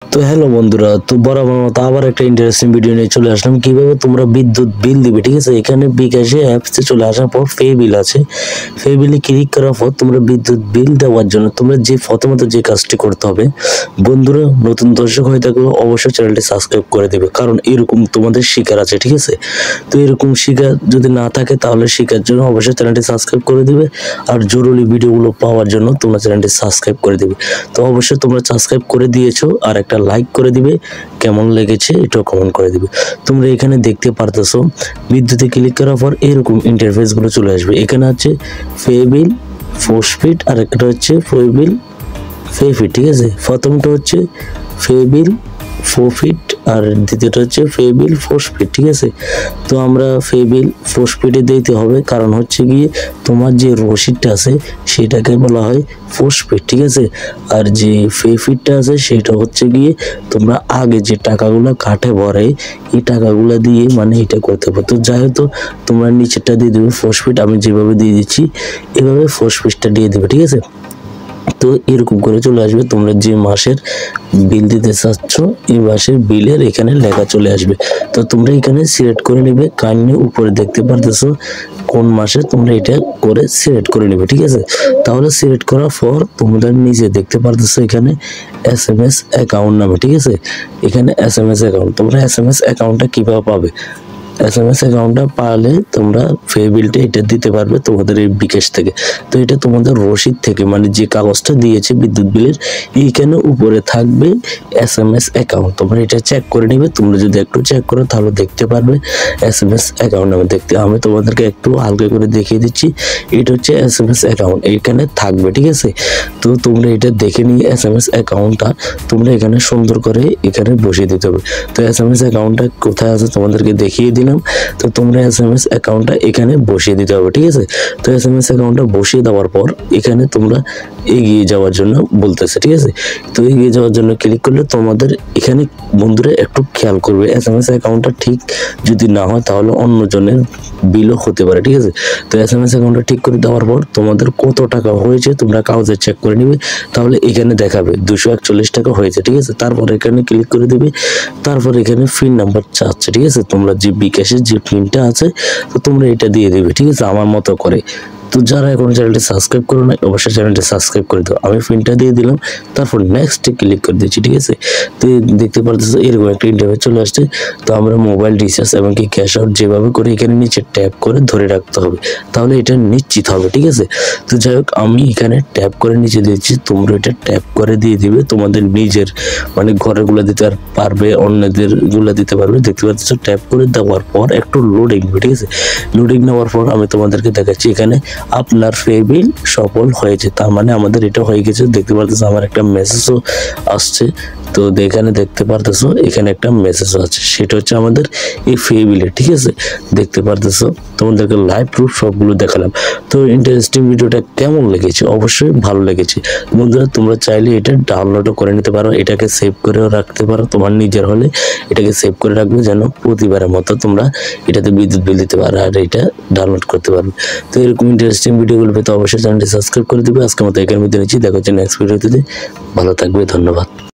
তো হ্যালো বন্ধুরা, তো বরাবর মতো আবার একটা ইন্টারেস্টিং ভিডিও নিয়ে চলে আসলাম কিভাবে তোমরা বিদ্যুৎ বিল দিবে। ঠিক আছে, এখানে বিকাশে অ্যাপসে চলে আসার পর পে বিল আছে, পে বিলে ক্লিক করার পর তোমরা বিদ্যুৎ বিল দেওয়ার জন্য তোমরা যে প্রথমত যে কাজটি করতে হবে, বন্ধুরা নতুন দর্শক হয়ে থাকলে অবশ্যই চ্যানেলটি সাবস্ক্রাইব করে দেবে, কারণ এরকম তোমাদের শিকার আছে। ঠিক আছে, তো এরকম শিকার যদি না থাকে তাহলে শিকার জন্য অবশ্যই চ্যানেলটি সাবস্ক্রাইব করে দিবে, আর জরুরি ভিডিওগুলো পাওয়ার জন্য তোমরা চ্যানেলটি সাবস্ক্রাইব করে দিবে। তো অবশ্যই তোমরা সাবস্ক্রাইব করে দিয়েছো, আর একটা লাইক করে দিবে, কেমন লেগেছে এটাও কমেন্ট করে দিবে। তোমরা এখানে দেখতে পারতেছো বিদ্যুতে ক্লিক করার পর এরকম ইন্টারফেস গুলো চলে আসবে। এখানে আছে পে বিল, পোস্টপেড, আর একটা হচ্ছে পে বিল ফিট। ঠিক আছে, প্রথমটা হচ্ছে পে বিল ফিট আর দ্বিতীয়টা হচ্ছে পে বিল পোস্টপেড। ঠিক আছে, তো আমরা পে বিল পোস্টপেডে দিতে হবে, কারণ হচ্ছে গিয়ে তোমার যে রসিদটা আছে সেটাকে বলা হয় পোস্টপেড। ঠিক আছে, আর যে পে ফিটটা আছে সেটা হচ্ছে গিয়ে তোমরা আগে যে টাকাগুলো কাটে ভরে এই টাকাগুলো দিয়ে মানে এটা করতে হবে। তো যাই হোক, তোমরা নিচেরটা দিয়ে দেবে পোস্টপেড, আমি যেভাবে দিয়ে দিচ্ছি এভাবে পোস্টপেডটা দিয়ে দেবে। ঠিক আছে, তো এরকম করে চলে আসবে, তোমরা যে মাসের বিল দিতে চাচ্ছ এই মাসের বিলের এখানে লেখা চলে আসবে। তো তোমরা এখানে সিলেক্ট করে নেবে, কাইন্ডলি উপরে দেখতে পারতেছো কোন মাসে তোমরা এটা করে সিলেক্ট করে নেবে। ঠিক আছে, তাহলে সিলেক্ট করার পর তোমরা নিচে দেখতে পারতেছো এখানে SMS অ্যাকাউন্ট নামে। ঠিক আছে, এখানে SMS অ্যাকাউন্ট, তোমরা SMS অ্যাকাউন্টটা কিভাবে পাবে? SMS অ্যাকাউন্টটা পালে তোমরা পে বিলটা এটা দিতে পারবে তোমাদের এই বিকাশ থেকে। তো এটা তোমাদের রসিদ থেকে মানে যে কাগজটা দিয়েছে বিদ্যুৎ বিলের এইখানে উপরে থাকবে SMS অ্যাকাউন্ট, তোমরা এটা চেক করে নিবে। তোমরা যদি একটু চেক করো তাহলে দেখতে পারবে SMS অ্যাকাউন্ট নামে দেখতে। আমি তোমাদেরকে একটু হালকা করে দেখিয়ে দিচ্ছি, এটা হচ্ছে SMS অ্যাকাউন্ট এইখানে থাকবে। ঠিক আছে, তো তোমরা এটা দেখে নিয়ে SMS অ্যাকাউন্টটা তোমরা এখানে সুন্দর করে এখানে বসিয়ে দিতে হবে। তো SMS অ্যাকাউন্টটা কোথায় আছে তোমাদেরকে দেখিয়ে দিলাম। তো তোমরা SMS অ্যাকাউন্টটা এখানে বসিয়ে দিতে হবে। ঠিক আছে, তো SMS অ্যাকাউন্টটা বসিয়ে দেওয়ার পর এখানে তোমরা এগিয়ে যাওয়ার জন্য বলতেছে। ঠিক আছে, তো এগিয়ে যাওয়ার জন্য ক্লিক করলে তোমাদের এখানে বন্ধুরা একটু খেয়াল করবে, SMS অ্যাকাউন্টটা ঠিক যদি না হয় তাহলে অন্যজনের বিলও হতে পারে। ঠিক আছে, তো SMS অ্যাকাউন্টটা ঠিক করে দেওয়ার পর তোমাদের কত টাকা হয়েছে তোমরা কাগজে চেক করে নিবে, তাহলে এখানে দেখাবে 241 টাকা হয়েছে। ঠিক আছে, তারপর এখানে ক্লিক করে দিবে, তারপর এখানে পিন নাম্বার চাচ্ছে। ঠিক আছে, তোমরা যে বিকাশের যে পিনটা আছে তো তোমরা এটা দিয়ে দিবে। ঠিক আছে, আমার মতো করে। তো যারা এখন চ্যানেলটি সাবস্ক্রাইব করো না অবশ্যই চ্যানেলটি সাবস্ক্রাইব করে দাও। আমি পিনটা দিয়ে দিলাম, তারপর নেক্সটে ক্লিক করে দিচ্ছি। ঠিক আছে, তো দেখতে পারতেছো এরকম একটা ইন্টারফেস চলে আসছে। তো আমরা মোবাইল রিচার্জ এবং কি ক্যাশ আউট যেভাবে করে এখানে নিচে ট্যাপ করে ধরে রাখতে হবে, তাহলে এটা নিশ্চিত হবে। ঠিক আছে, তো যাই হোক আমি এখানে ট্যাপ করে নিচে দিচ্ছি, তোমরা এটা ট্যাপ করে দিয়ে দিবে তোমাদের নিজের মানে ঘরের গুলা দিতে পারবে, অন্যদের গুলা দিতে পারবে। দেখতে পাচ্ছ ট্যাপ করে দেওয়ার পর একটু লোডিং। ঠিক আছে, লোডিং নেওয়ার পর আমি তোমাদেরকে দেখাচ্ছি এখানে আপনার পে বিল সফল হয়েছে, তার মানে আমাদের এটা হয়ে গেছে। দেখতে পারতেছো আমার একটা মেসেজও আসছে, তো এখানে দেখতে পারতেছো এখানে একটা মেসেজও আছে, সেটা হচ্ছে আমাদের এই পে বিলে। ঠিক আছে, দেখতে পারতেছো তোমাদেরকে লাইভ প্রুফ সবগুলো দেখালাম। তো ইন্টারেস্টিং ভিডিওটা কেমন লেগেছে? অবশ্যই ভালো লেগেছে বন্ধুরা। তোমরা চাইলে এটা ডাউনলোডও করে নিতে পারো, এটাকে সেভ করেও রাখতে পারো, তোমার নিজের হলে এটাকে সেভ করে রাখবে যেন প্রতিবারের মতো তোমরা এটাতে বিদ্যুৎ বিল দিতে পারো আর এটা ডাউনলোড করতে পারবে। তো এরকম ইন্টারেস্টিং ভিডিওগুলো পেতে অবশ্যই চ্যানেলটি সাবস্ক্রাইব করে দিবে। আজকের মতো এখানে বিদায় নিচ্ছি, দেখা হচ্ছে নেক্সট ভিডিওতে। ভালো থাকবে, ধন্যবাদ।